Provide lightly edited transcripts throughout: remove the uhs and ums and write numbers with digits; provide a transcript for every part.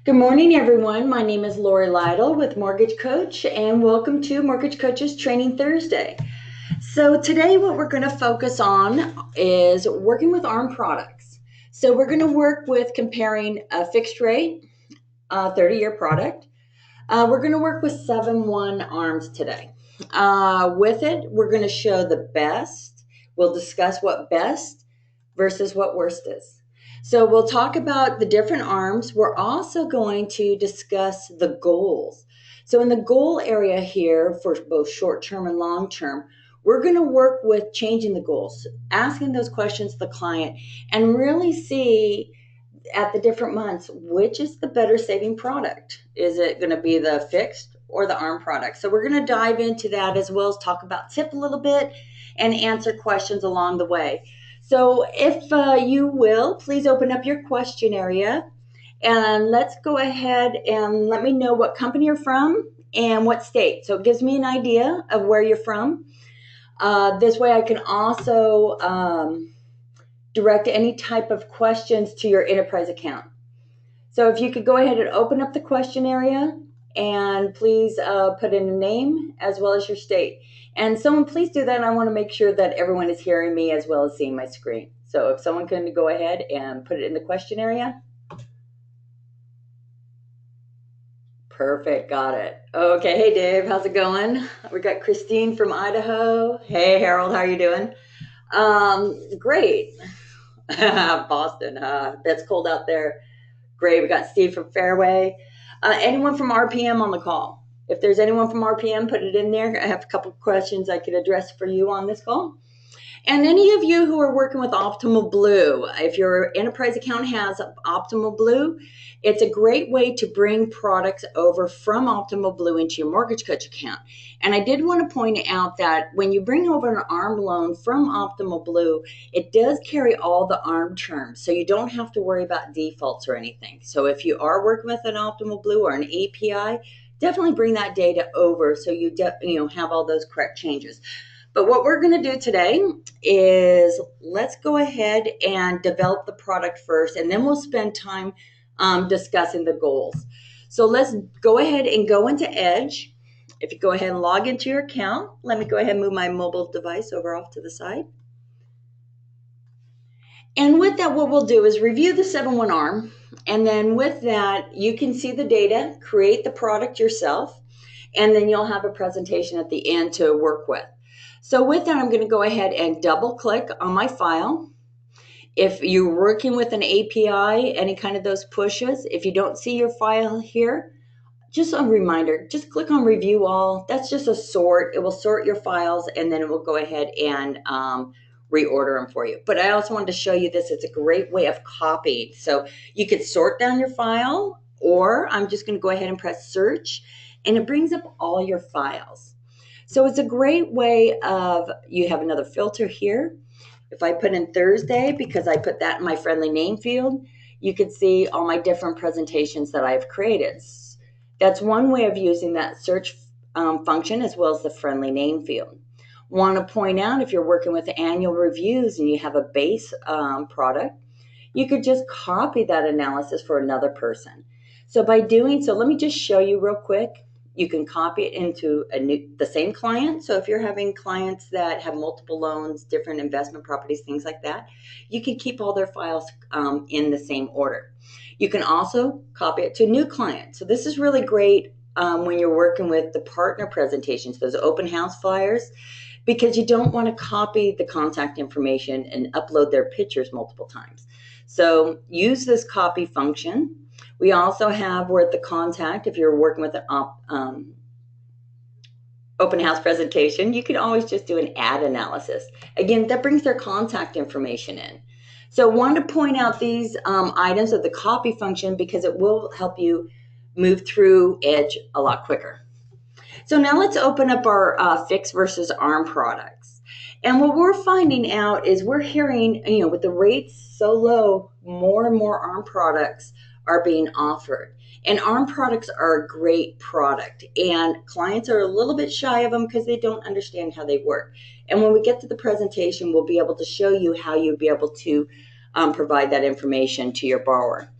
Good morning, everyone. My name is Lytle with Mortgage Coach, and welcome to Mortgage Coach's Training Thursday. So today what we're going to focus on is working with ARM products. So we're going to work with comparing a fixed rate 30-year product. We're going to work with 7/1 ARMs today. With it, we're going to show the best. We'll discuss what best versus what worst is. So we'll talk about the different ARMs. We're also going to discuss the goals. So in the goal area here for both short-term and long-term, we're going to work with changing the goals, asking those questions to the client, and really see at the different months, which is the better saving product? Is it going to be the fixed or the ARM product? So we're going to dive into that as well as talk about tip a little bit and answer questions along the way. So if you will, please open up your question area and let's go ahead and let me know what company you're from and what state. So it gives me an idea of where you're from. This way I can also direct any type of questions to your enterprise account. So if you could go ahead and open up the question area and please put in a name as well as your state. And someone please do that. I want to make sure that everyone is hearing me as well as seeing my screen. So if someone can go ahead and put it in the question area. Perfect, got it. Okay, hey Dave, how's it going? We got Christine from Idaho. Hey Harold, how are you doing? Great. Boston, that's cold out there. Great, we got Steve from Fairway. Anyone from RPM on the call? If there's anyone from RPM, put it in there. I have a couple of questions I could address for you on this call. And any of you who are working with Optimal Blue, if your enterprise account has Optimal Blue, it's a great way to bring products over from Optimal Blue into your Mortgage Coach account. And I did want to point out that when you bring over an ARM loan from Optimal Blue, it does carry all the ARM terms, so you don't have to worry about defaults or anything. So if you are working with an Optimal Blue or an API, definitely bring that data over so you have all those correct changes. But what we're going to do today is let's go ahead and develop the product first, and then we'll spend time discussing the goals. So let's go ahead and go into Edge. If you go ahead and log into your account, let me go ahead and move my mobile device over off to the side. And with that, what we'll do is review the 7/1 ARM. And then with that, you can see the data, create the product yourself, and then you'll have a presentation at the end to work with. So with that, I'm going to go ahead and double click on my file. If you're working with an API, any kind of those pushes, if you don't see your file here, just a reminder, just click on review all. That's just a sort. It will sort your files and then it will go ahead and reorder them for you. But I also wanted to show you this. It's a great way of copying. So you could sort down your file, or I'm just going to go ahead and press search and it brings up all your files. So it's a great way of, you have another filter here. If I put in Thursday, because I put that in my friendly name field, you can see all my different presentations that I've created. That's one way of using that search function as well as the friendly name field. Want to point out, if you're working with annual reviews and you have a base product, you could just copy that analysis for another person. So by doing so, let me just show you real quick. You can copy it into the same client. So if you're having clients that have multiple loans, different investment properties, things like that, you can keep all their files in the same order. You can also copy it to a new client. So this is really great when you're working with the partner presentations, those open house flyers, because you don't want to copy the contact information and upload their pictures multiple times. So use this copy function. We also have where the contact, if you're working with an open house presentation, you can always just do an ad analysis. Again, that brings their contact information in. So I wanted to point out these items of the copy function because it will help you move through Edge a lot quicker. So now let's open up our fixed versus ARM products. And what we're finding out is we're hearing, with the rates so low, more and more ARM products are being offered. And ARM products are a great product. And clients are a little bit shy of them because they don't understand how they work. And when we get to the presentation, we'll be able to show you how you'll be able to provide that information to your borrower.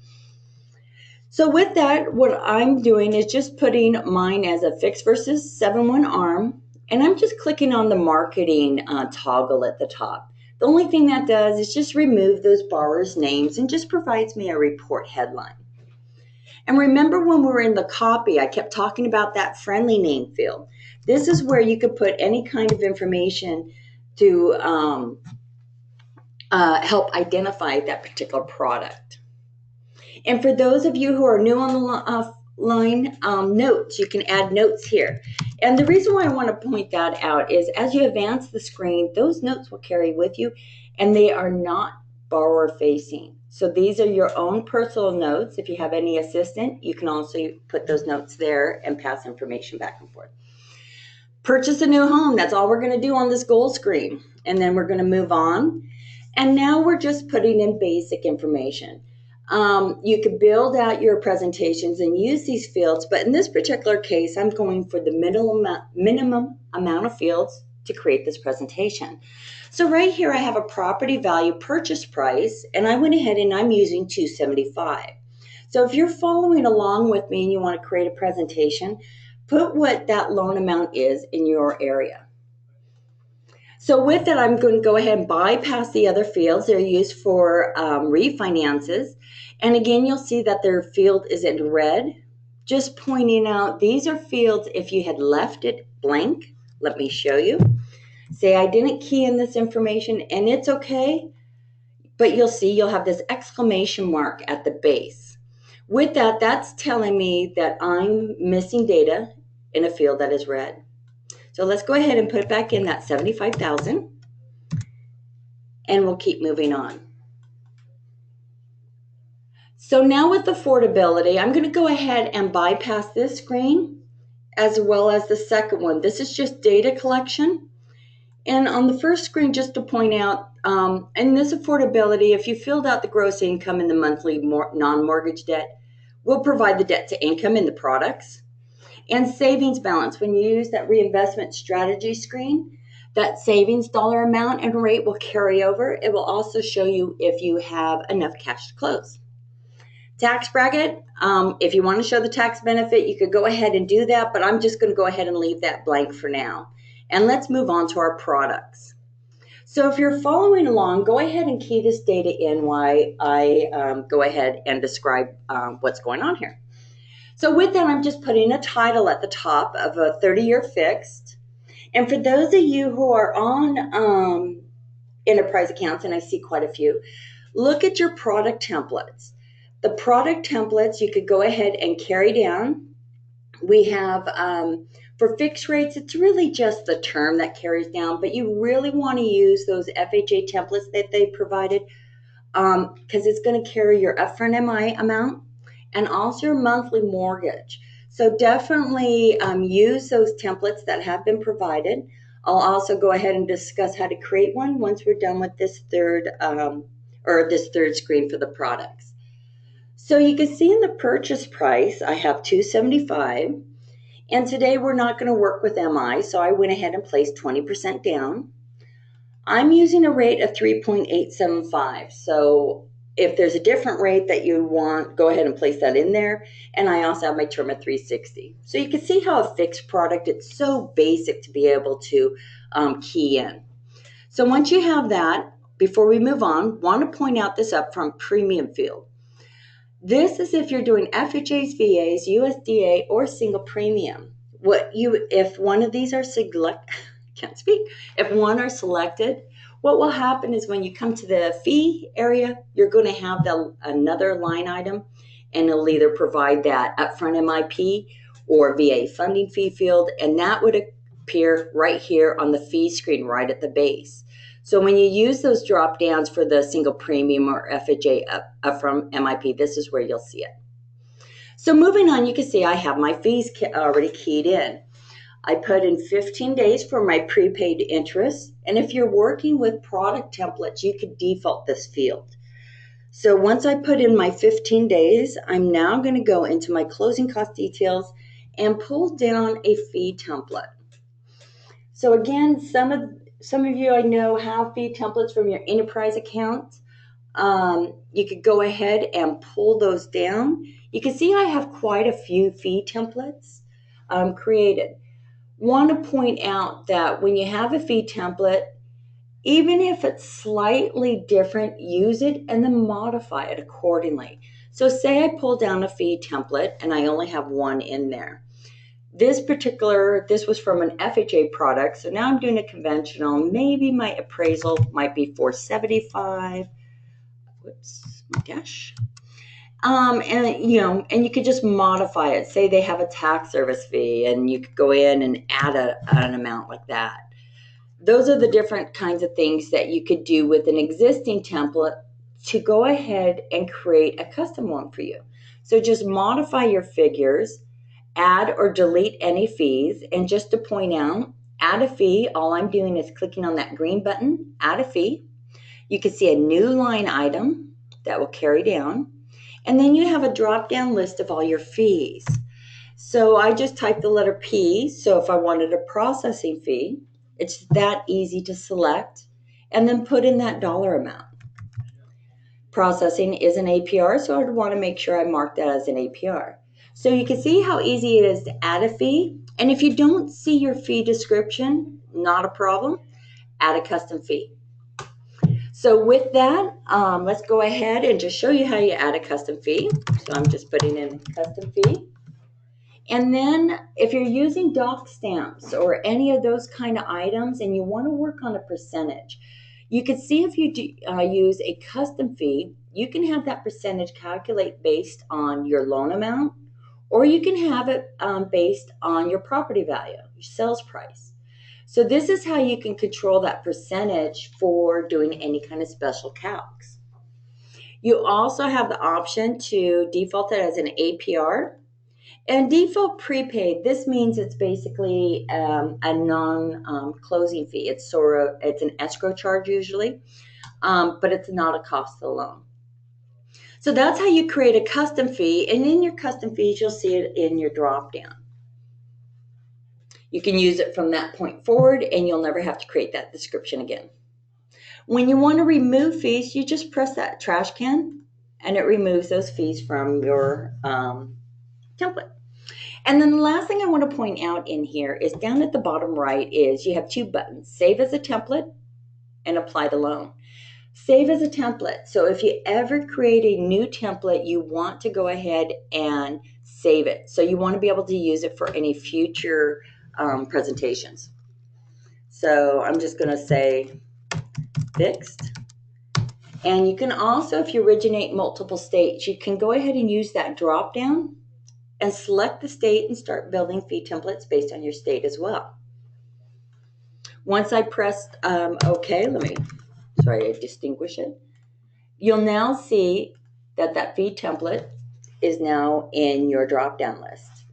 So with that, what I'm doing is just putting mine as a fixed versus 7-1 arm, and I'm just clicking on the marketing toggle at the top. The only thing that does is just remove those borrowers' names and just provides me a report headline. And remember when we were in the copy, I kept talking about that friendly name field. This is where you could put any kind of information to help identify that particular product. And for those of you who are new on the line, notes, you can add notes here. And the reason why I want to point that out is as you advance the screen, those notes will carry with you, and they are not borrower facing. So these are your own personal notes. If you have any assistant, you can also put those notes there and pass information back and forth. Purchase a new home. That's all we're going to do on this goal screen. And then we're going to move on. And now we're just putting in basic information. You could build out your presentations and use these fields, but in this particular case, I'm going for the minimum amount of fields to create this presentation. So right here, I have a property value purchase price, and I went ahead and I'm using $275. So if you're following along with me and you want to create a presentation, put what that loan amount is in your area. So with that, I'm going to go ahead and bypass the other fields. They're used for refinances. And again, you'll see that their field is in red. Just pointing out, these are fields if you had left it blank. Let me show you. Say I didn't key in this information, and it's okay. But you'll see you'll have this exclamation mark at the base. With that, that's telling me that I'm missing data in a field that is red. So let's go ahead and put back in that 75,000, and we'll keep moving on. So now with affordability, I'm going to go ahead and bypass this screen as well as the second one. This is just data collection. And on the first screen, just to point out, in this affordability, if you filled out the gross income and the monthly non-mortgage debt, we'll provide the debt to income in the products. And savings balance, when you use that reinvestment strategy screen, that savings dollar amount and rate will carry over. It will also show you if you have enough cash to close. Tax bracket, if you want to show the tax benefit, you could go ahead and do that, but I'm just going to go ahead and leave that blank for now. And let's move on to our products. So if you're following along, go ahead and key this data in while I go ahead and describe what's going on here. So with that, I'm just putting a title at the top of a 30-year fixed. And for those of you who are on enterprise accounts, and I see quite a few, look at your product templates. The product templates you could go ahead and carry down. We have, for fixed rates, it's really just the term that carries down, but you really want to use those FHA templates that they provided because it's going to carry your upfront MI amount and also your monthly mortgage. So definitely use those templates that have been provided. I'll also go ahead and discuss how to create one once we're done with this third screen for the products. So you can see in the purchase price, I have $275. And today we're not going to work with MI, so I went ahead and placed 20% down. I'm using a rate of 3.875. So if there's a different rate that you want, go ahead and place that in there. And I also have my term at 360. So you can see how a fixed product, it's so basic to be able to key in. So once you have that, before we move on, want to point out this upfront premium field. This is if you're doing FHAs, VAs, USDA, or single premium. If one of these are if one are selected, what will happen is when you come to the fee area, you're going to have another line item, and it'll either provide that upfront MIP or VA funding fee field, and that would appear right here on the fee screen right at the base. So when you use those drop downs for the single premium or FHA upfront MIP, this is where you'll see it. So moving on, you can see I have my fees already keyed in. I put in 15 days for my prepaid interest. And if you're working with product templates, you could default this field. So once I put in my 15 days, I'm now going to go into my closing cost details and pull down a fee template. So again, some of you I know have fee templates from your enterprise accounts. You could go ahead and pull those down. You can see I have quite a few fee templates created. Want to point out that when you have a fee template, even if it's slightly different, use it and then modify it accordingly. So say I pull down a fee template and I only have one in there. This was from an FHA product, so now I'm doing a conventional. Maybe my appraisal might be $475. Whoops, my dash. And you could just modify it. Say they have a tax service fee, and you could go in and add an amount like that. Those are the different kinds of things that you could do with an existing template to go ahead and create a custom one for you. So just modify your figures, add or delete any fees, and just to point out, add a fee. All I'm doing is clicking on that green button, add a fee. You can see a new line item that will carry down, and then you have a drop-down list of all your fees. So I just typed the letter P, so if I wanted a processing fee, it's that easy to select, and then put in that dollar amount. Processing is an APR, so I'd want to make sure I mark that as an APR. So you can see how easy it is to add a fee. And if you don't see your fee description, not a problem, add a custom fee. So with that, let's go ahead and just show you how you add a custom fee. So I'm just putting in custom fee. And then if you're using doc stamps or any of those kind of items and you want to work on a percentage, you can see if you use a custom fee, you can have that percentage calculate based on your loan amount, or you can have it based on your property value, your sales price. So this is how you can control that percentage for doing any kind of special calcs. You also have the option to default it as an APR. And default prepaid, this means it's basically a non-closing fee. It's an escrow charge usually, but it's not a cost of the loan. So that's how you create a custom fee, and in your custom fees, you'll see it in your drop down. You can use it from that point forward, and you'll never have to create that description again. When you want to remove fees, you just press that trash can, and it removes those fees from your template. And then the last thing I want to point out in here is down at the bottom right is you have two buttons, Save as a Template and Apply the Loan. Save as a template. So if you ever create a new template, you want to go ahead and save it. So you want to be able to use it for any future presentations. So I'm just going to say fixed. And you can also, if you originate multiple states, you can go ahead and use that drop down and select the state and start building fee templates based on your state as well. Once I pressed OK, I distinguish it. You'll now see that that fee template is now in your drop-down list.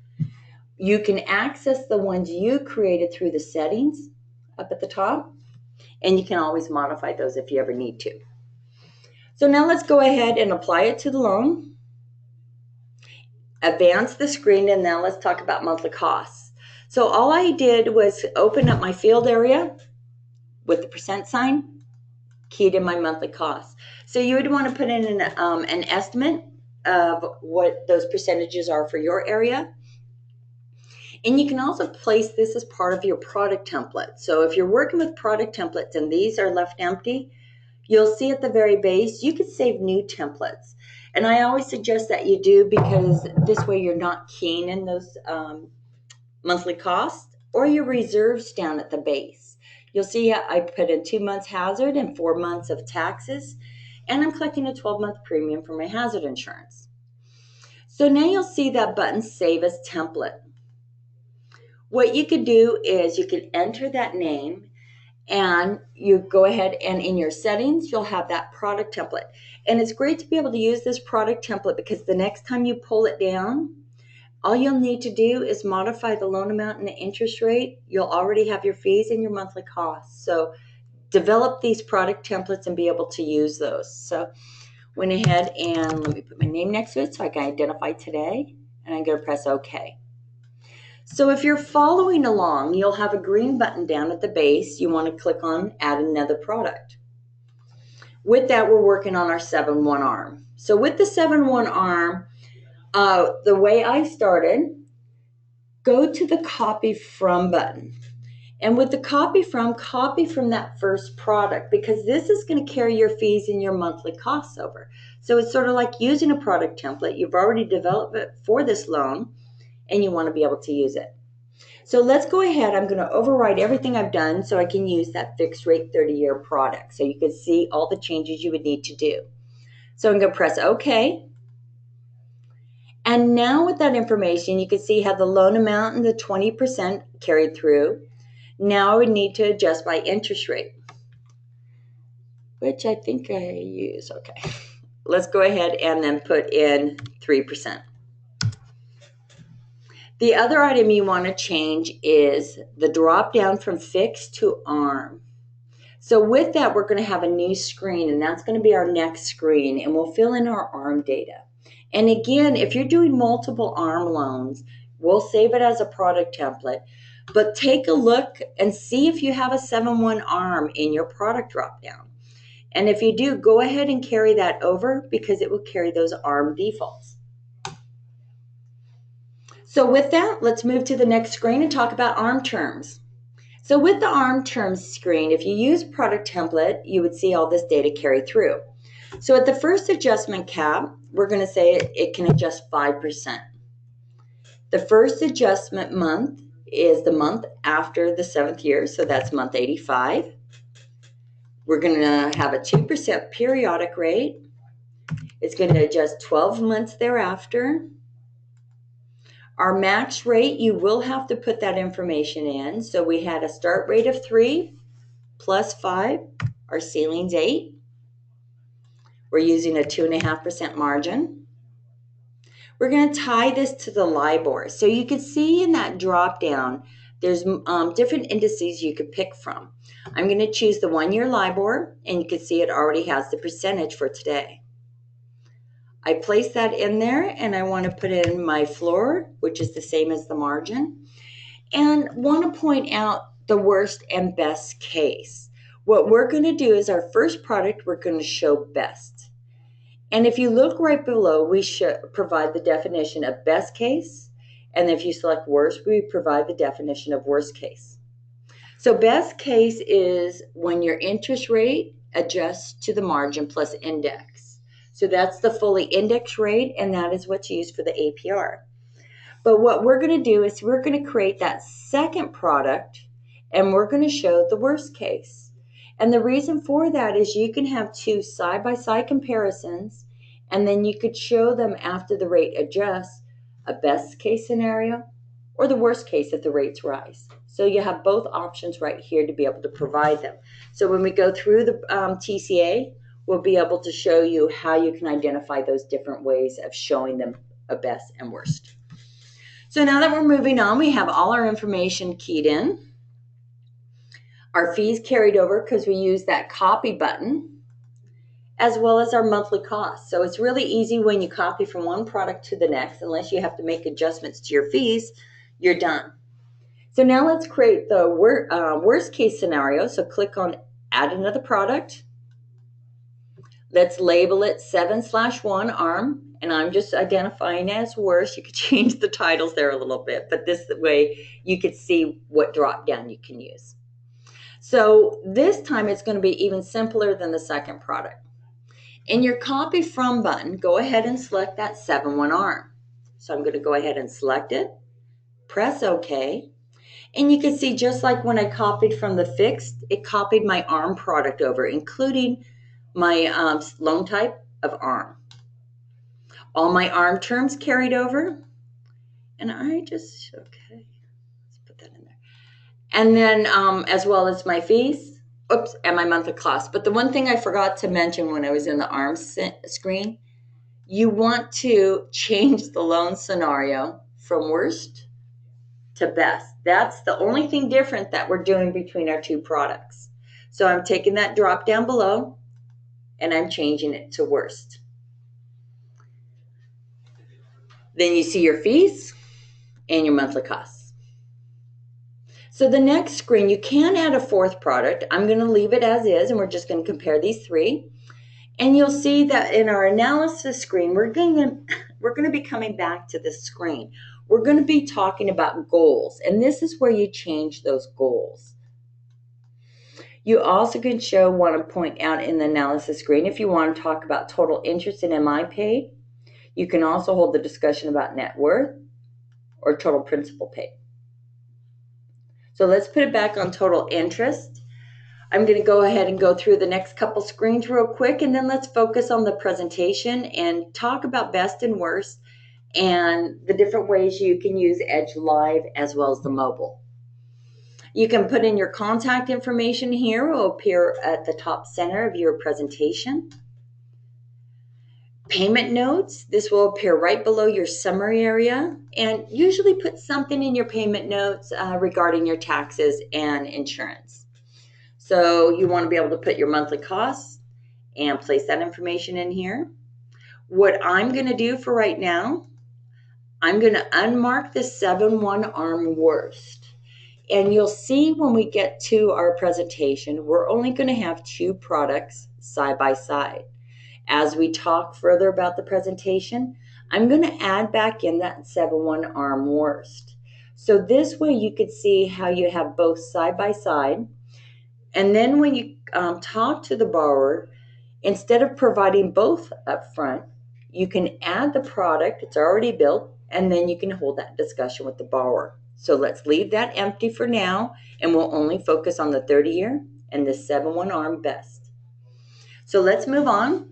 You can access the ones you created through the settings up at the top, and you can always modify those if you ever need to. So now let's go ahead and apply it to the loan. Advance the screen, and now let's talk about monthly costs. So all I did was open up my field area with the percent sign, keyed in my monthly costs. So you would want to put in an estimate of what those percentages are for your area. And you can also place this as part of your product template. So if you're working with product templates and these are left empty, you'll see at the very base, you could save new templates. And I always suggest that you do, because this way you're not keying in those monthly costs or your reserves down at the base. You'll see I put in 2 months hazard and 4 months of taxes, and I'm collecting a 12-month premium for my hazard insurance. So now you'll see that button Save as Template. What you could do is you could enter that name, and you go ahead and in your settings, you'll have that product template. And it's great to be able to use this product template, because the next time you pull it down, all you'll need to do is modify the loan amount and the interest rate. You'll already have your fees and your monthly costs. So develop these product templates and be able to use those. So went ahead and let me put my name next to it so I can identify today. And I'm going to press OK. So if you're following along, you'll have a green button down at the base. You want to click on Add Another Product. With that, we're working on our 7-1 arm. So with the 7-1 arm, the way I started, go to the copy from button. And with the copy from that first product, because this is going to carry your fees and your monthly costs over. So it's sort of like using a product template. You've already developed it for this loan and you want to be able to use it. So let's go ahead. I'm going to override everything I've done so I can use that fixed rate 30-year product. So you can see all the changes you would need to do. So I'm going to press OK. And now with that information, you can see how the loan amount and the 20% carried through. Now I would need to adjust by interest rate, which I think I use. Okay, let's go ahead and then put in 3%. The other item you want to change is the drop down from fixed to ARM. So with that, we're going to have a new screen, and that's going to be our next screen, and we'll fill in our ARM data. And again, if you're doing multiple ARM loans, we'll save it as a product template. But take a look and see if you have a 7-1 ARM in your product dropdown. And if you do, go ahead and carry that over because it will carry those ARM defaults. So with that, let's move to the next screen and talk about ARM terms. So with the ARM terms screen, if you use product template, you would see all this data carry through. So at the first adjustment cap, we're going to say it can adjust 5%. The first adjustment month is the month after the 7th year, so that's month 85. We're going to have a 2% periodic rate. It's going to adjust 12 months thereafter. Our max rate, you will have to put that information in. So we had a start rate of 3 plus 5. Our ceiling's 8. We're using a 2.5% margin. We're going to tie this to the LIBOR. So you can see in that drop down, there's different indices you could pick from. I'm going to choose the 1-year LIBOR, and you can see it already has the percentage for today. I place that in there, and I want to put in my floor, which is the same as the margin, and want to point out the worst and best case. What we're going to do is our first product, we're going to show best. And if you look right below, we should provide the definition of best case. And if you select worst, we provide the definition of worst case. So best case is when your interest rate adjusts to the margin plus index. So that's the fully indexed rate, and that is what's used for the APR. But what we're going to do is we're going to create that second product, and we're going to show the worst case. And the reason for that is you can have two side-by-side comparisons, and then you could show them after the rate adjusts, a best case scenario or the worst case if the rates rise. So you have both options right here to be able to provide them. So when we go through the TCA, we'll be able to show you how you can identify those different ways of showing them a best and worst. So now that we're moving on, we have all our information keyed in. Our fees carried over because we use that copy button, as well as our monthly costs. So it's really easy when you copy from one product to the next, unless you have to make adjustments to your fees, you're done. So now let's create the worst case scenario. So click on add another product. Let's label it 7/1 ARM, and I'm just identifying as worst. You could change the titles there a little bit, but this way you could see what drop down you can use. So this time it's going to be even simpler than the second product. In your copy from button, go ahead and select that 7/1 ARM. So I'm going to go ahead and select it, press OK, and you can see just like when I copied from the fixed, it copied my ARM product over, including my loan type of ARM. All my ARM terms carried over, and okay, let's put that in there. And then as well as my fees, and my monthly cost. But the one thing I forgot to mention when I was in the ARM screen, you want to change the loan scenario from worst to best. That's the only thing different that we're doing between our two products. So I'm taking that drop down below, and I'm changing it to worst. Then you see your fees and your monthly costs. So the next screen, you can add a fourth product. I'm going to leave it as is, and we're just going to compare these three. And you'll see that in our analysis screen, we're going to be coming back to this screen. We're going to be talking about goals, and this is where you change those goals. You also can want to point out in the analysis screen if you want to talk about total interest in MI paid. You can also hold the discussion about net worth or total principal paid. So let's put it back on total interest. I'm going to go ahead and go through the next couple screens real quick, and then let's focus on the presentation and talk about best and worst and the different ways you can use Edge Live as well as the mobile. You can put in your contact information here. It will appear at the top center of your presentation. Payment notes, this will appear right below your summary area, and usually put something in your payment notes regarding your taxes and insurance. So you want to be able to put your monthly costs and place that information in here. What I'm going to do for right now, I'm going to unmark the 7-1 arm worst. And you'll see when we get to our presentation, we're only going to have 2 products side by side. As we talk further about the presentation, I'm going to add back in that 7-1 arm worst. So this way you could see how you have both side by side. And then when you talk to the borrower, instead of providing both up front, you can add the product, it's already built, and then you can hold that discussion with the borrower. So let's leave that empty for now, and we'll only focus on the 30-year and the 7-1 arm best. So let's move on.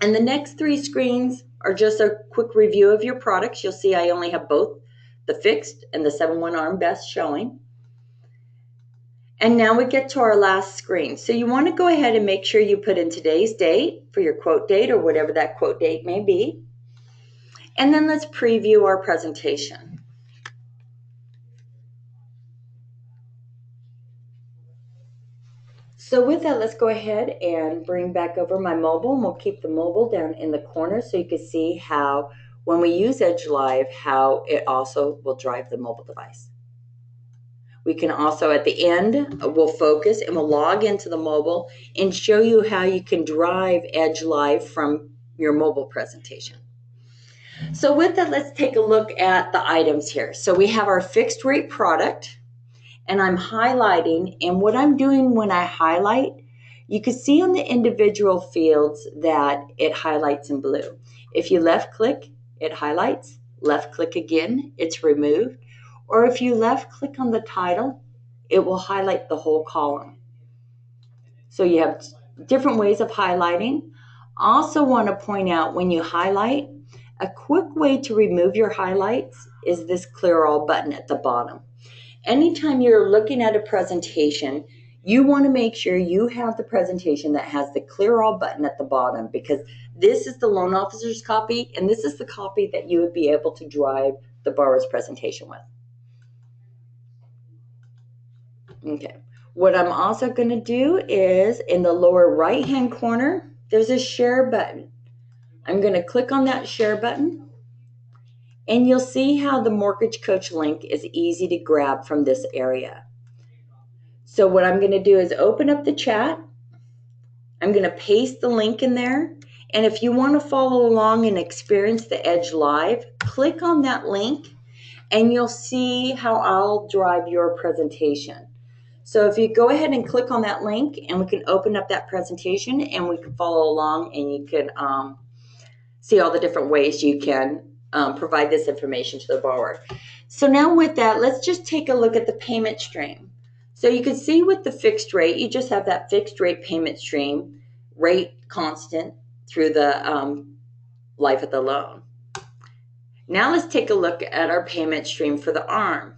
And the next 3 screens are just a quick review of your products. You'll see I only have both the fixed and the 7-1 arm best showing. And now we get to our last screen. So you want to go ahead and make sure you put in today's date for your quote date or whatever that quote date may be. And then let's preview our presentation. So with that, let's go ahead and bring back over my mobile, and we'll keep the mobile down in the corner so you can see how when we use Edge Live, how it also will drive the mobile device. We can also, at the end, we'll focus and we'll log into the mobile and show you how you can drive Edge Live from your mobile presentation. So with that, let's take a look at the items here. So we have our fixed rate product, and I'm highlighting, and what I'm doing when I highlight, you can see on the individual fields that it highlights in blue. If you left click, it highlights. Left click again, it's removed. Or if you left click on the title, it will highlight the whole column. So you have different ways of highlighting. Also want to point out when you highlight, a quick way to remove your highlights is this clear all button at the bottom. Anytime you're looking at a presentation, you want to make sure you have the presentation that has the clear all button at the bottom, because this is the loan officer's copy, and this is the copy that you would be able to drive the borrower's presentation with. Okay, what I'm also going to do is in the lower right hand corner, there's a share button. I'm going to click on that share button, and you'll see how the Mortgage Coach link is easy to grab from this area. So what I'm going to do is open up the chat. I'm going to paste the link in there. And if you want to follow along and experience the Edge Live, click on that link and you'll see how I'll drive your presentation. So if you go ahead and click on that link, and we can open up that presentation and we can follow along, and you can see all the different ways you can provide this information to the borrower. So now with that, let's just take a look at the payment stream. So you can see with the fixed rate, you just have that fixed rate payment stream, rate constant through the life of the loan. Now let's take a look at our payment stream for the ARM.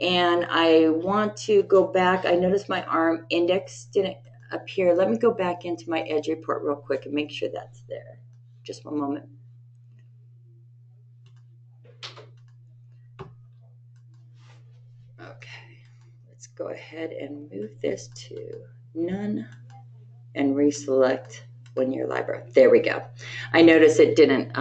And I want to go back. I noticed my ARM index didn't appear. Let me go back into my Edge report real quick and make sure that's there. Just one moment. Okay, let's go ahead and move this to none and reselect when you're LIBOR. There we go. I noticed it didn't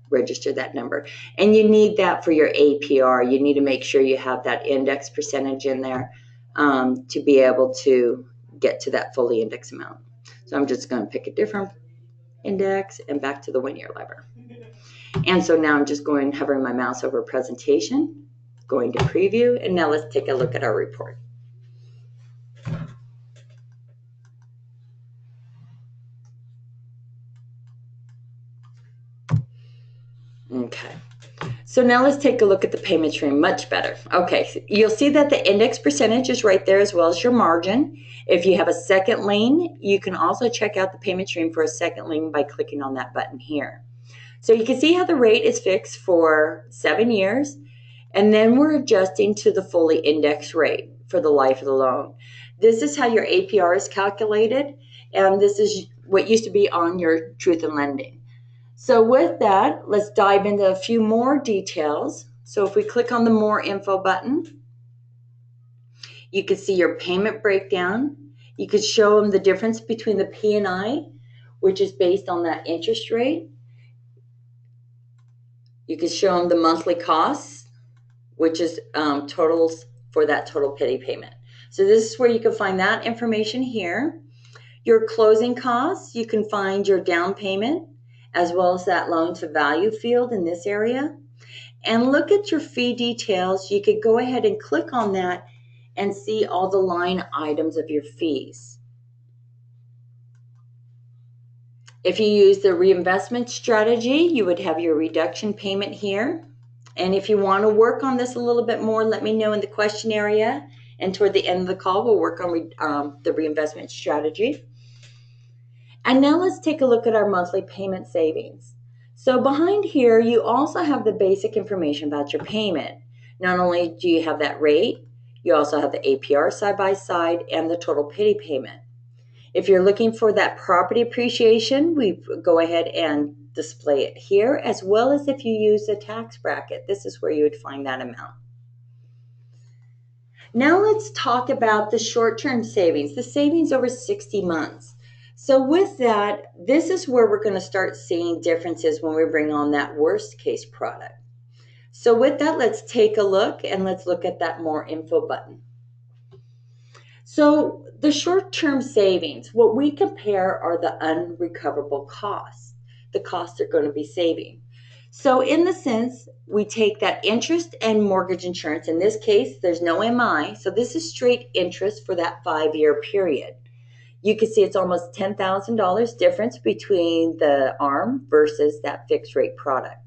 register that number. And you need that for your APR. You need to make sure you have that index percentage in there to be able to get to that fully indexed amount. So I'm just going to pick a different index and back to the 1 year lever. And so now I'm just going, hovering my mouse over presentation, going to preview, and now let's take a look at our report. Okay, so now let's take a look at the payment stream, much better. Okay, so you'll see that the index percentage is right there as well as your margin. If you have a second lien, you can also check out the payment stream for a second lien by clicking on that button here. So you can see how the rate is fixed for 7 years, and then we're adjusting to the fully indexed rate for the life of the loan. This is how your APR is calculated, and this is what used to be on your Truth in Lending. So with that, let's dive into a few more details. So if we click on the More Info button, you can see your payment breakdown. You could show them the difference between the P&I, which is based on that interest rate. You can show them the monthly costs, which is totals for that total pity payment. So this is where you can find that information here. Your closing costs, you can find your down payment, as well as that loan to value field in this area. And look at your fee details. You could go ahead and click on that and see all the line items of your fees. If you use the reinvestment strategy, you would have your reduction payment here. And if you want to work on this a little bit more, let me know in the question area. And toward the end of the call, we'll work on the reinvestment strategy. And now let's take a look at our monthly payment savings. So behind here, you also have the basic information about your payment. Not only do you have that rate, you also have the APR side by side and the total pity payment. If you're looking for that property appreciation, we go ahead and display it here, as well as if you use a tax bracket. This is where you would find that amount. Now let's talk about the short-term savings, the savings over 60 months. So with that, this is where we're going to start seeing differences when we bring on that worst case product. So with that, let's take a look and let's look at that More Info button. So the short-term savings, what we compare are the unrecoverable costs, the costs they're going to be saving. So in the sense, we take that interest and mortgage insurance. In this case, there's no MI, so this is straight interest for that 5-year period. You can see it's almost $10,000 difference between the ARM versus that fixed rate product.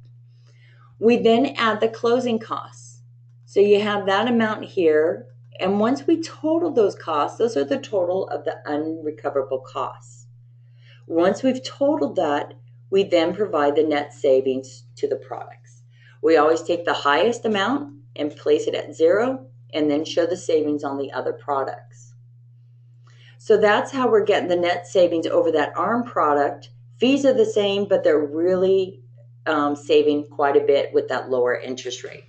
We then add the closing costs. So you have that amount here. And once we total those costs, those are the total of the unrecoverable costs. Once we've totaled that, we then provide the net savings to the products. We always take the highest amount and place it at 0 and then show the savings on the other products. So that's how we're getting the net savings over that ARM product. Fees are the same, but they're really saving quite a bit with that lower interest rate.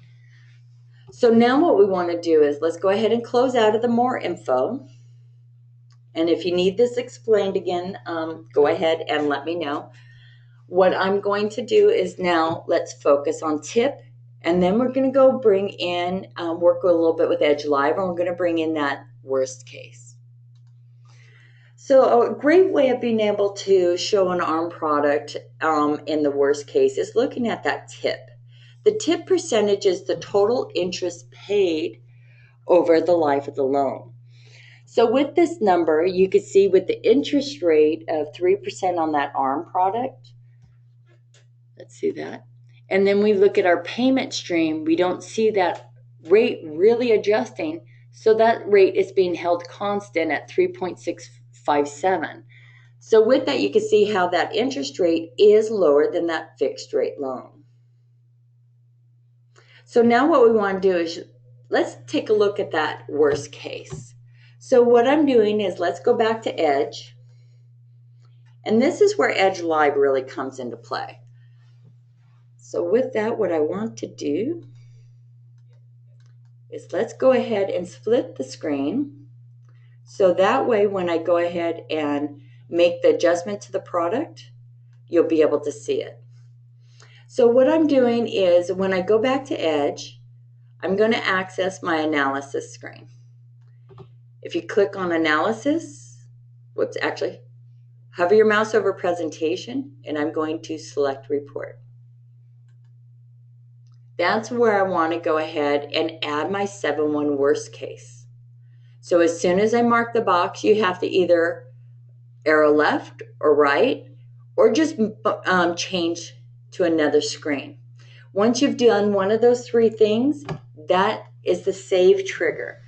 So now what we want to do is let's go ahead and close out of the More Info. And if you need this explained again, go ahead and let me know. What I'm going to do is now let's focus on tip. And then we're going to go bring in, work a little bit with Edge Live, and we're going to bring in that worst case. So a great way of being able to show an ARM product in the worst case is looking at that tip. The tip percentage is the total interest paid over the life of the loan. So with this number, you can see with the interest rate of 3% on that ARM product, let's see that. And then we look at our payment stream, we don't see that rate really adjusting. So that rate is being held constant at 3.657. So with that, you can see how that interest rate is lower than that fixed rate loan. So now what we want to do is let's take a look at that worst case. So what I'm doing is let's go back to Edge. And this is where Edge Live really comes into play. So with that, what I want to do is let's go ahead and split the screen. So that way, when I go ahead and make the adjustment to the product, you'll be able to see it. So what I'm doing is when I go back to Edge, I'm going to access my analysis screen. If you click on analysis, Hover your mouse over presentation, and I'm going to select report. That's where I want to go ahead and add my 7-1 worst case. So as soon as I mark the box, you have to either arrow left or right, or just change to another screen. Once you've done one of those three things, that is the save trigger.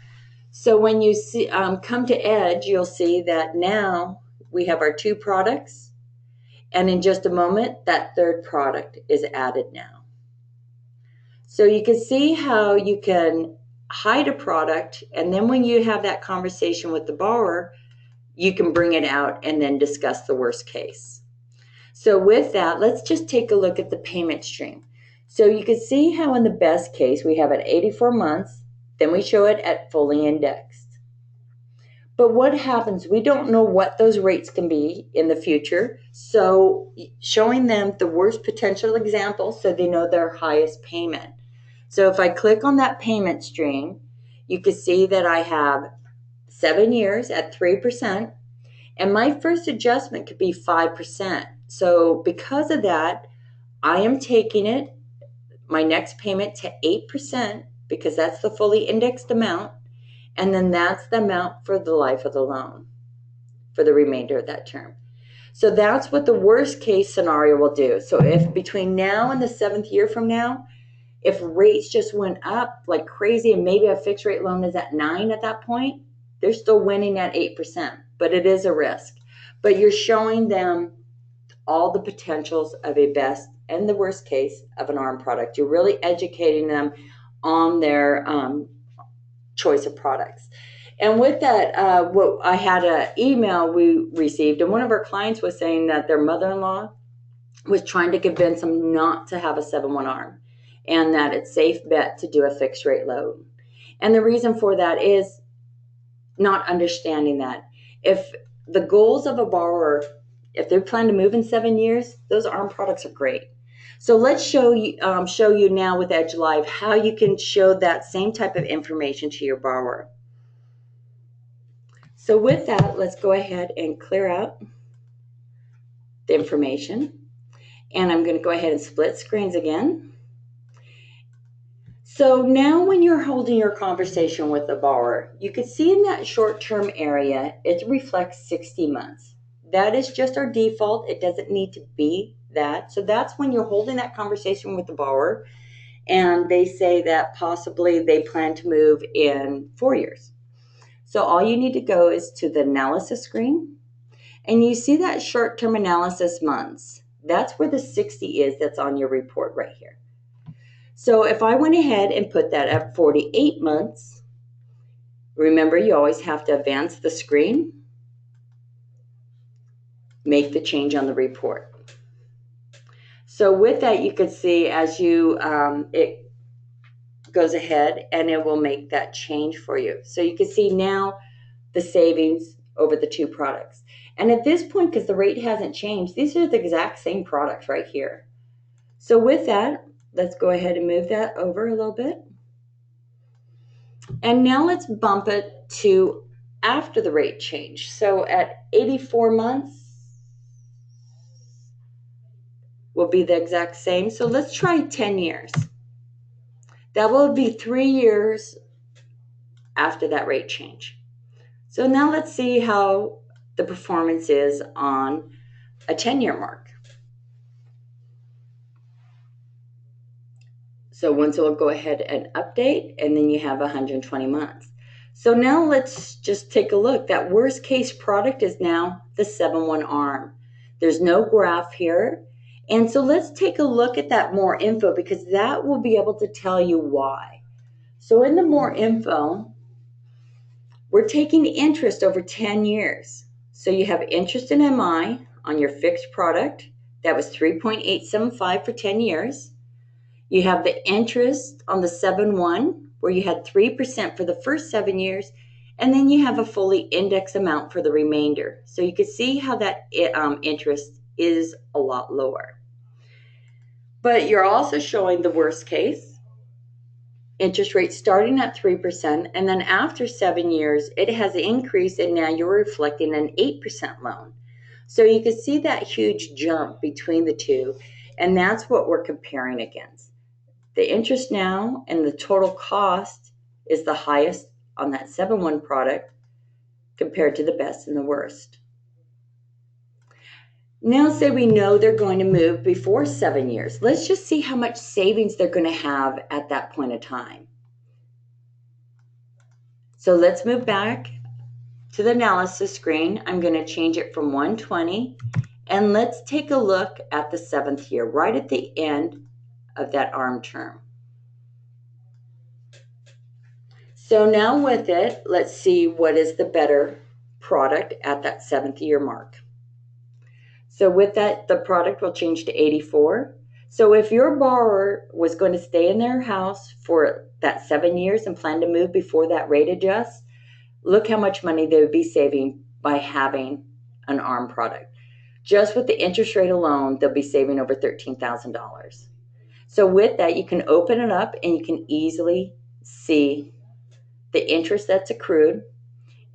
So when you see come to Edge, you'll see that now we have our 2 products, and in just a moment, that 3rd product is added now. So you can see how you can hide a product, and then when you have that conversation with the borrower, you can bring it out and then discuss the worst case. So with that, let's just take a look at the payment stream. So you can see how in the best case, we have it 84 months, then we show it at fully indexed. But what happens? We don't know what those rates can be in the future. So showing them the worst potential example so they know their highest payment. So if I click on that payment stream, you can see that I have 7 years at 3%, and my first adjustment could be 5%. So because of that, I am taking it, my next payment, to 8%, because that's the fully indexed amount. And then that's the amount for the life of the loan for the remainder of that term. So that's what the worst case scenario will do. So if between now and the 7th year from now, if rates just went up like crazy and maybe a fixed rate loan is at 9 at that point, they're still winning at 8%, but it is a risk. But you're showing them all the potentials of a best and the worst case of an ARM product. You're really educating them on their choice of products. And with that, what I had an email we received, and one of our clients was saying that their mother-in-law was trying to convince them not to have a 7-1 ARM, and that it's safe bet to do a fixed rate loan. And the reason for that is not understanding that if the goals of a borrower, if they plan to move in 7 years, those ARM products are great. So let's show you now with Edge Live how you can show that same type of information to your borrower. So with that, let's go ahead and clear out the information. And I'm going to go ahead and split screens again. So now when you're holding your conversation with the borrower, you can see in that short-term area, it reflects 60 months. That is just our default. It doesn't need to be that. So that's when you're holding that conversation with the borrower and they say that possibly they plan to move in 4 years. So all you need to go is to the analysis screen, and you see that short-term analysis months. That's where the 60 is that's on your report right here. So if I went ahead and put that at 48 months, remember you always have to advance the screen, make the change on the report. So with that, you could see as you, it goes ahead and it will make that change for you. So you can see now the savings over the 2 products. And at this point, because the rate hasn't changed, these are the exact same products right here. So with that, let's go ahead and move that over a little bit. And now let's bump it to after the rate change. So at 84 months will be the exact same. So let's try 10 years. That will be 3 years after that rate change. So now let's see how the performance is on a 10-year mark. So once it will go ahead and update, and then you have 120 months. So now let's just take a look. That worst case product is now the 7-1 ARM. There's no graph here. And so let's take a look at that more info, because that will be able to tell you why. So in the more info, we're taking interest over 10 years. So you have interest in MI on your fixed product. That was 3.875 for 10 years. You have the interest on the 7-1, where you had 3% for the first 7 years, and then you have a fully indexed amount for the remainder. So you can see how that interest is a lot lower. But you're also showing the worst case, interest rate starting at 3%, and then after 7 years, it has increased, and now you're reflecting an 8% loan. So you can see that huge jump between the two, and that's what we're comparing against. The interest now and the total cost is the highest on that 7-1 product compared to the best and the worst. Now say we know they're going to move before 7 years. Let's just see how much savings they're going to have at that point of time. So let's move back to the analysis screen. I'm going to change it from 120, and let's take a look at the 7th year, right at the end of that ARM term. So now with it, let's see what is the better product at that 7th year mark. So with that, the product will change to 84. So if your borrower was going to stay in their house for that 7 years and plan to move before that rate adjusts, look how much money they would be saving by having an ARM product. Just with the interest rate alone, they'll be saving over $13,000. So with that, you can open it up and you can easily see the interest that's accrued,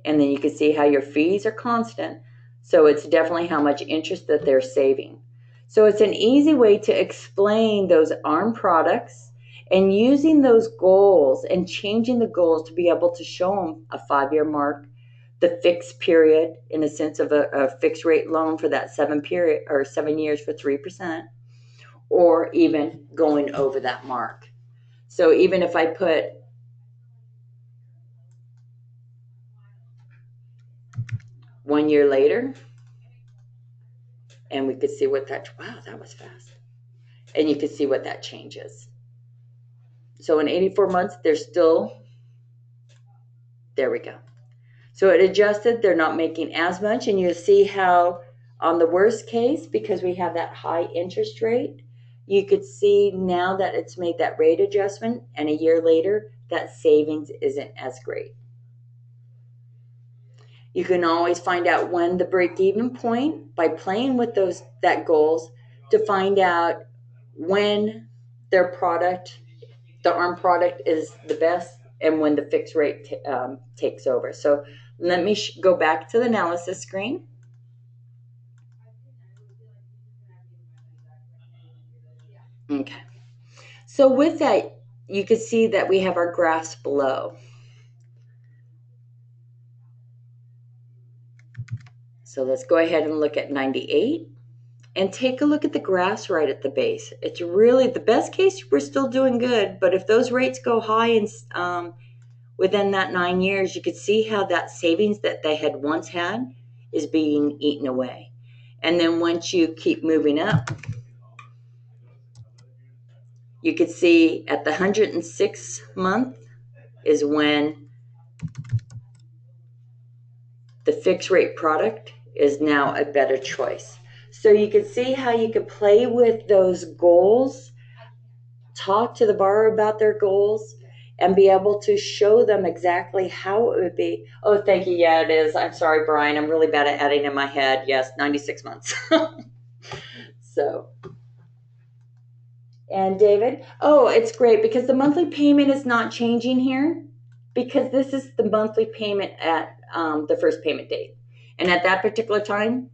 and then you can see how your fees are constant. So it's definitely how much interest that they're saving. So it's an easy way to explain those ARM products and using those goals and changing the goals to be able to show them a 5-year mark, the fixed period in the sense of a fixed rate loan for that 7 years for 3%, or even going over that mark. So even if I put one year later, and we could see what that, wow, that was fast. And you can see what that changes. So in 84 months, they're still, there we go. So it adjusted, they're not making as much, and you'll see how on the worst case, because we have that high interest rate, you could see now that it's made that rate adjustment, and a year later, that savings isn't as great. You can always find out when the break-even point by playing with that goals to find out when their product, the ARM product, is the best and when the fixed rate takes over. So let me go back to the analysis screen. Okay. So with that, you can see that we have our graphs below. So let's go ahead and look at 98 and take a look at the graphs right at the base. It's really the best case, we're still doing good, but if those rates go high and within that 9 years, you could see how that savings that they had once had is being eaten away. And then once you keep moving up, you could see at the 106th month is when the fixed rate product is now a better choice. So you can see how you could play with those goals, talk to the borrower about their goals, and be able to show them exactly how it would be. Oh, thank you. Yeah, it is. I'm sorry, Brian. I'm really bad at adding in my head. Yes, 96 months. So, and David, oh, it's great because the monthly payment is not changing here because this is the monthly payment at the first payment date. And at that particular time,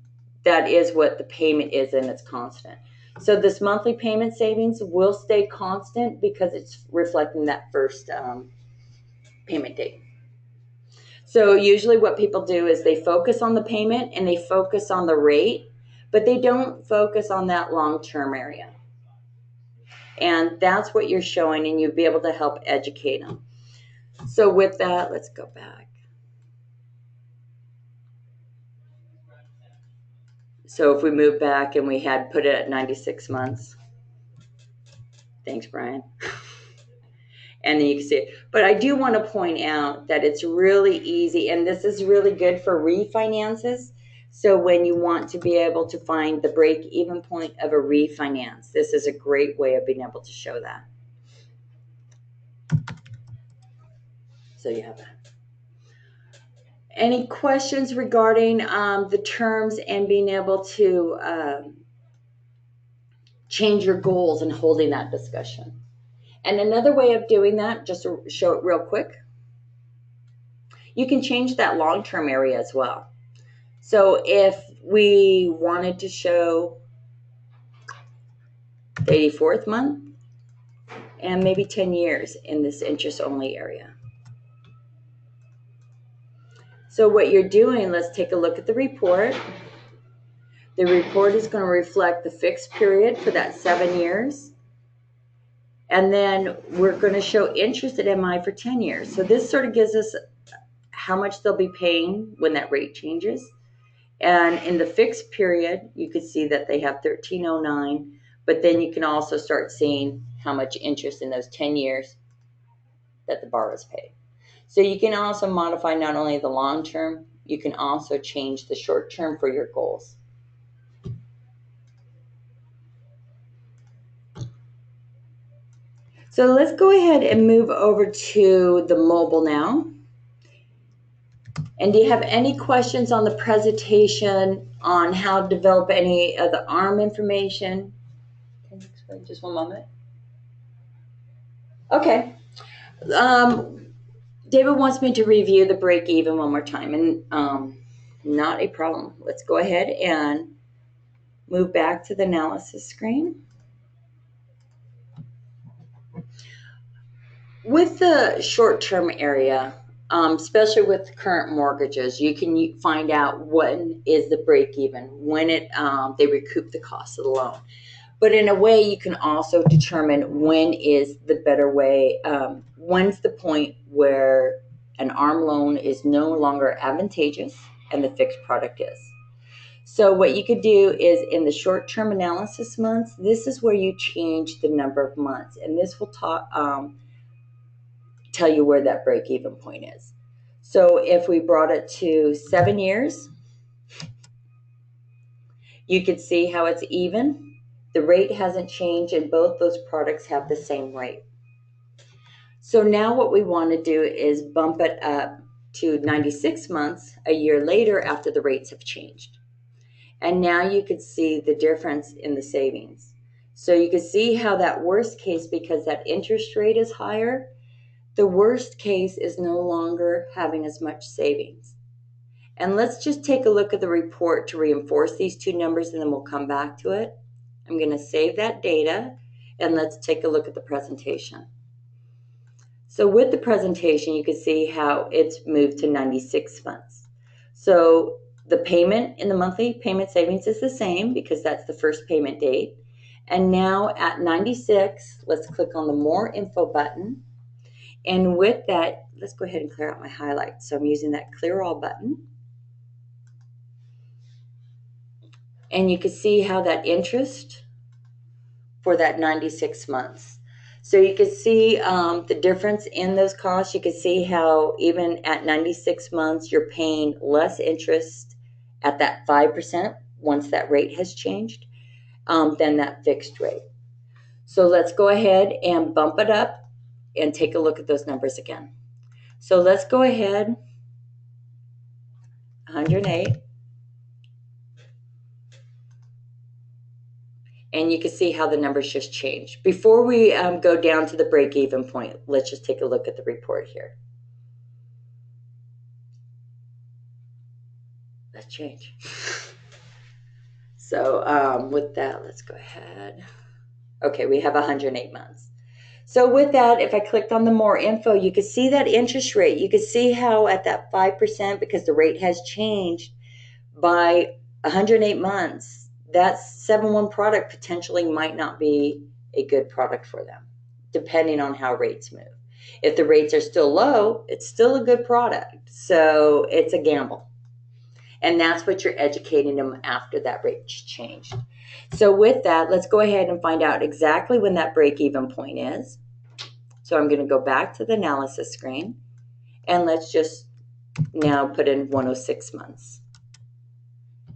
that is what the payment is, and it's constant. So this monthly payment savings will stay constant because it's reflecting that first payment date. So usually what people do is they focus on the payment and they focus on the rate, but they don't focus on that long-term area. And that's what you're showing, and you'll be able to help educate them. So with that, let's go back. So if we move back and we had put it at 96 months. Thanks, Brian. And then you can see it. But I do want to point out that it's really easy, and this is really good for refinances. So when you want to be able to find the break-even point of a refinance, this is a great way of being able to show that. So you have that. Any questions regarding the terms and being able to change your goals and holding that discussion? And another way of doing that, just to show it real quick, you can change that long-term area as well. So if we wanted to show the 84th month and maybe 10 years in this interest only area. So what you're doing, let's take a look at the report. The report is going to reflect the fixed period for that 7 years. And then we're going to show interest at MI for 10 years. So this sort of gives us how much they'll be paying when that rate changes. And in the fixed period, you can see that they have 1309, but then you can also start seeing how much interest in those 10 years that the borrower's paid. So you can also modify not only the long term, you can also change the short term for your goals. So let's go ahead and move over to the mobile now. And do you have any questions on the presentation on how to develop any of the ARM information? Can you explain just one moment? Okay. David wants me to review the break even one more time, and not a problem. Let's go ahead and move back to the analysis screen. With the short-term area, especially with current mortgages, you can find out when is the break even, when they recoup the cost of the loan. But in a way, you can also determine when is the better way, when's the point where an ARM loan is no longer advantageous and the fixed product is. So what you could do is in the short-term analysis months, this is where you change the number of months, and this will tell you where that break-even point is. So if we brought it to 7 years, you could see how it's even. The rate hasn't changed, and both those products have the same rate. So now what we want to do is bump it up to 96 months, a year later after the rates have changed. And now you could see the difference in the savings. So you can see how that worst case, because that interest rate is higher, the worst case is no longer having as much savings. And let's just take a look at the report to reinforce these two numbers, and then we'll come back to it. I'm going to save that data, and let's take a look at the presentation. So with the presentation, you can see how it's moved to 96 months. So the payment in the monthly payment savings is the same because that's the first payment date. And now at 96, let's click on the More Info button. And with that, let's go ahead and clear out my highlights. So I'm using that Clear All button. And you can see how that interest for that 96 months. So you can see the difference in those costs. You can see how even at 96 months, you're paying less interest at that 5% once that rate has changed than that fixed rate. So let's go ahead and bump it up and take a look at those numbers again. So let's go ahead, 108. And you can see how the numbers just changed. Before we go down to the break-even point, let's just take a look at the report here. Let's change. So with that, let's go ahead. Okay, we have 108 months. So with that, if I clicked on the More Info, you can see that interest rate. You can see how at that 5%, because the rate has changed by 108 months, that 7-1 product potentially might not be a good product for them, depending on how rates move. If the rates are still low, it's still a good product. So it's a gamble. And that's what you're educating them after that rate changed. So with that, let's go ahead and find out exactly when that break-even point is. So I'm going to go back to the analysis screen, and let's just now put in 106 months.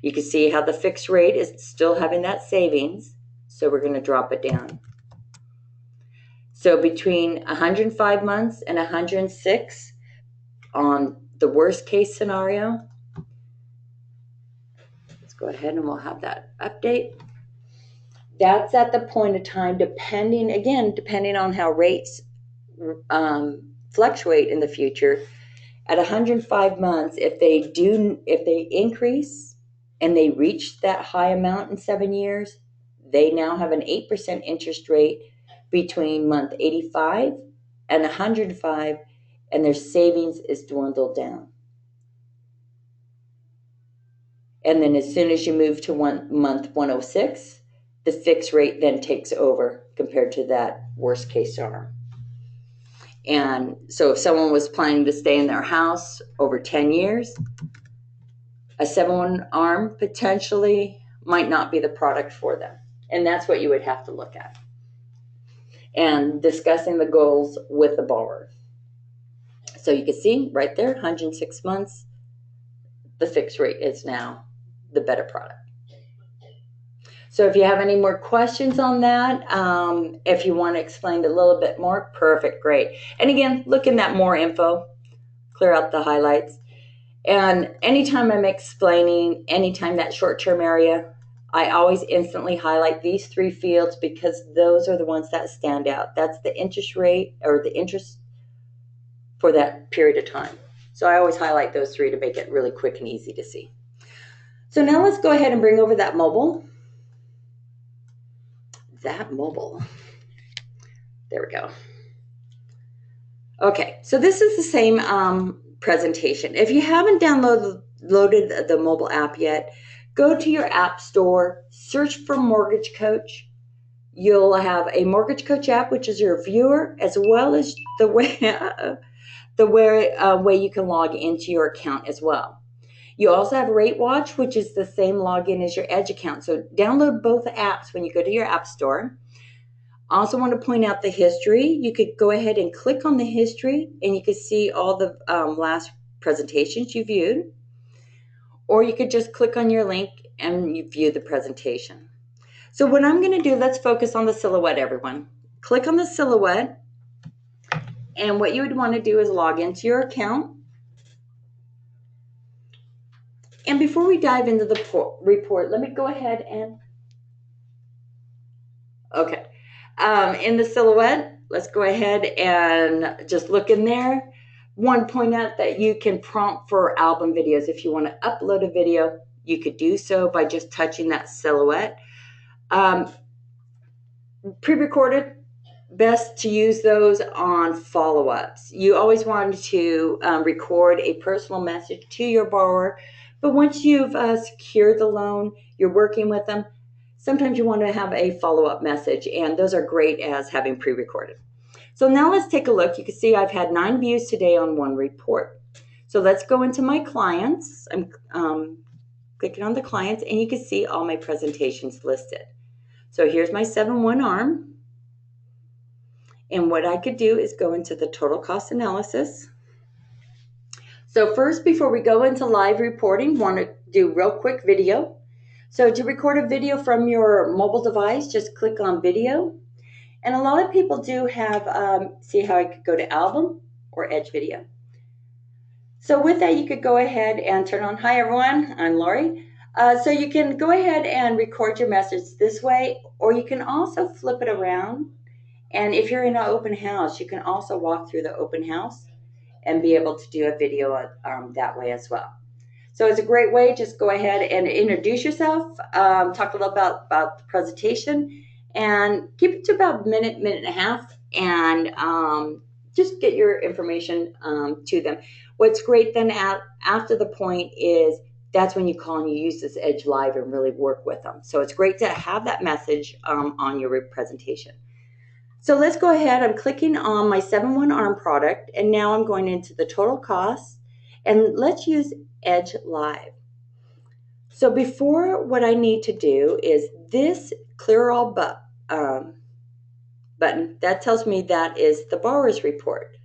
You can see how the fixed rate is still having that savings, so we're going to drop it down. So between 105 months and 106 on the worst case scenario, let's go ahead and we'll have that update. That's at the point of time, depending on how rates fluctuate in the future. At 105 months, if they increase, and they reached that high amount in 7 years, they now have an 8% interest rate between month 85 and 105, and their savings is dwindled down. And then as soon as you move to month 106, the fixed rate then takes over compared to that worst case arm. And so if someone was planning to stay in their house over 10 years, a 7-1 arm potentially might not be the product for them. And that's what you would have to look at. And discussing the goals with the borrower. So you can see right there, 106 months, the fixed rate is now the better product. So if you have any more questions on that, if you want to explain it a little bit more, perfect, great. And again, look in that more info, clear out the highlights. And anytime I'm explaining, anytime that short-term area, I always instantly highlight these 3 fields because those are the ones that stand out. That's the interest rate or the interest for that period of time. So I always highlight those 3 to make it really quick and easy to see. So now let's go ahead and bring over that mobile. There we go. Okay, so this is the same presentation. If you haven't downloaded the mobile app yet, go to your app store, search for Mortgage Coach. You'll have a Mortgage Coach app, which is your viewer, as well as the way you can log into your account as well. You also have Rate Watch, which is the same login as your Edge account. So download both apps when you go to your app store. I also want to point out the history. You could go ahead and click on the history and you can see all the last presentations you viewed. Or you could just click on your link and you view the presentation. So what I'm going to do, let's focus on the silhouette, everyone. Click on the silhouette. And what you would want to do is log into your account. And before we dive into the report, let me go ahead and, okay. In the silhouette, let's go ahead and just look in there. Want to point out that you can prompt for album videos. If you want to upload a video, you could do so by just touching that silhouette. Pre-recorded, best to use those on follow-ups. You always want to record a personal message to your borrower, but once you've secured the loan, you're working with them, sometimes you want to have a follow-up message, and those are great as having pre-recorded. So now let's take a look. You can see I've had 9 views today on one report. So let's go into my clients. I'm clicking on the clients, and you can see all my presentations listed. So here's my 7-1 arm. And what I could do is go into the total cost analysis. So first, before we go into live reporting, want to do real quick video. So to record a video from your mobile device, just click on video. And a lot of people do have, see how I could go to album or Edge video. So with that, you could go ahead and turn on, hi everyone, I'm Lori. So you can go ahead and record your message this way, or you can also flip it around. And if you're in an open house, you can also walk through the open house and be able to do a video that way as well. So it's a great way. Just go ahead and introduce yourself, talk a little about the presentation, and keep it to about a minute, minute and a half, and just get your information to them. What's great then after the point is that's when you call and you use this Edge Live and really work with them. So it's great to have that message on your presentation. So let's go ahead. I'm clicking on my 7-1 arm product, and now I'm going into the total cost, and let's use Edge Live. So before, what I need to do is this clear all button. That tells me that is the borrower's report.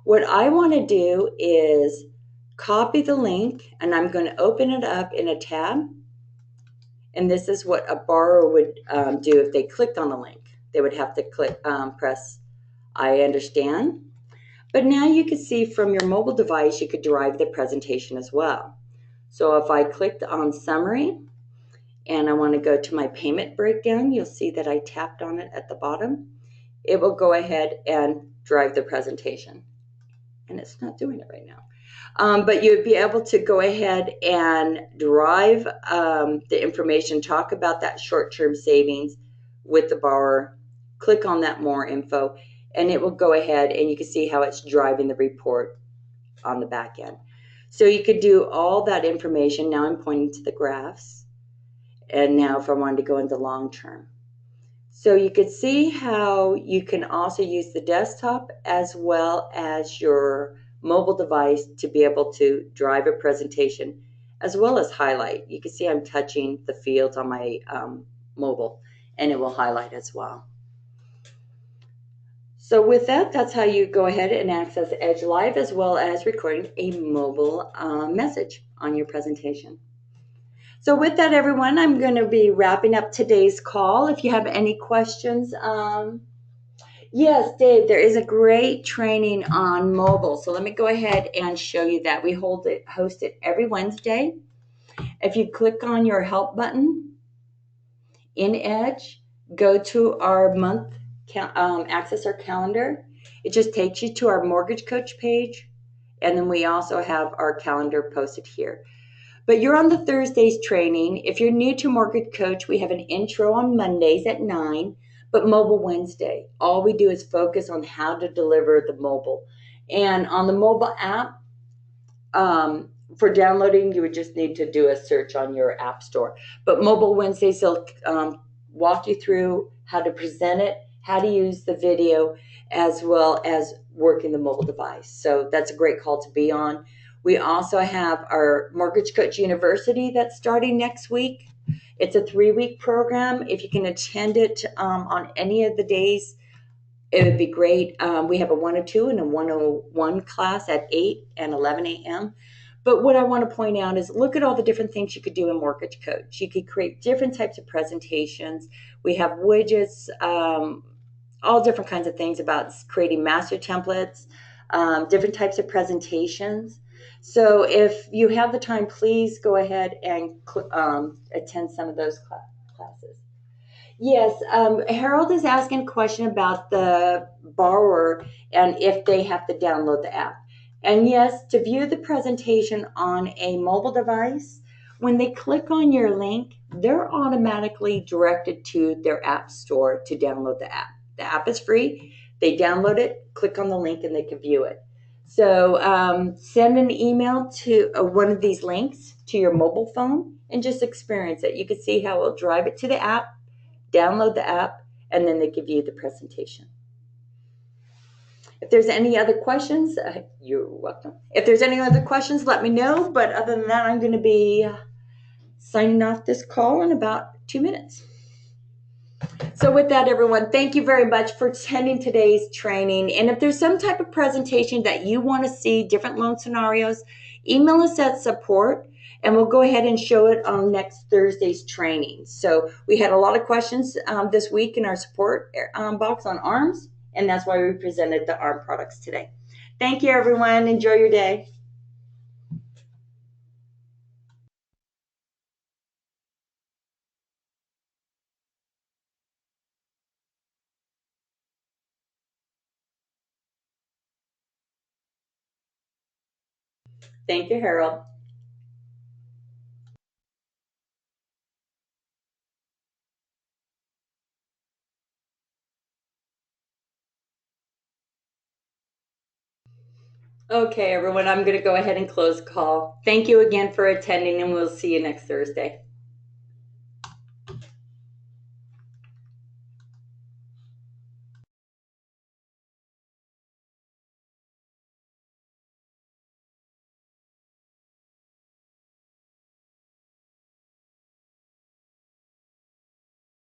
What I want to do is copy the link, and I'm going to open it up in a tab. And this is what a borrower would do if they clicked on the link. They would have to click, press I understand. But now you can see from your mobile device, you could derive the presentation as well. So if I clicked on summary and I want to go to my payment breakdown, you'll see that I tapped on it at the bottom. It will go ahead and drive the presentation. And it's not doing it right now. But you'd be able to go ahead and drive the information, talk about that short-term savings with the borrower, click on that more info, and it will go ahead and you can see how it's driving the report on the back end. So you could do all that information. Now I'm pointing to the graphs. And now if I wanted to go into long term. So you could see how you can also use the desktop as well as your mobile device to be able to drive a presentation as well as highlight. You can see I'm touching the fields on my mobile and it will highlight as well. So with that, that's how you go ahead and access Edge Live as well as recording a mobile message on your presentation. So with that, everyone, I'm going to be wrapping up today's call. If you have any questions, yes, Dave, there is a great training on mobile. So let me go ahead and show you that. We host it every Wednesday. If you click on your help button in Edge, go to our month, access our calendar. It just takes you to our mortgage coach page. And then we also have our calendar posted here. But you're on the Thursdays training. If you're new to Mortgage Coach, we have an intro on Mondays at 9, but mobile Wednesday. All we do is focus on how to deliver the mobile. And on the mobile app, for downloading, you would just need to do a search on your app store. But mobile Wednesdays, they'll walk you through how to present it, how to use the video, as well as working the mobile device. So that's a great call to be on. We also have our Mortgage Coach University that's starting next week. It's a 3-week program. If you can attend it on any of the days, it would be great. We have a 102 and a 101 class at 8 and 11 a.m. But what I want to point out is look at all the different things you could do in Mortgage Coach. You could create different types of presentations. We have widgets, all different kinds of things about creating master templates, different types of presentations. So if you have the time, please go ahead and attend some of those classes. Yes, Harold is asking a question about the borrower and if they have to download the app. And yes, to view the presentation on a mobile device, when they click on your link, they're automatically directed to their app store to download the app. The app is free. They download it, click on the link, and they can view it. So send an email to one of these links to your mobile phone and just experience it. You can see how it will drive it to the app, download the app, and then they can view the presentation. If there's any other questions, you're welcome. If there's any other questions, let me know. But other than that, I'm going to be signing off this call in about 2 minutes. So with that, everyone, thank you very much for attending today's training. And if there's some type of presentation that you want to see, different loan scenarios, email us at support, and we'll go ahead and show it on next Thursday's training. So we had a lot of questions this week in our support box on ARMs, and that's why we presented the ARM products today. Thank you, everyone. Enjoy your day. Thank you, Harold. Okay, everyone, I'm going to go ahead and close the call. Thank you again for attending, and we'll see you next Thursday.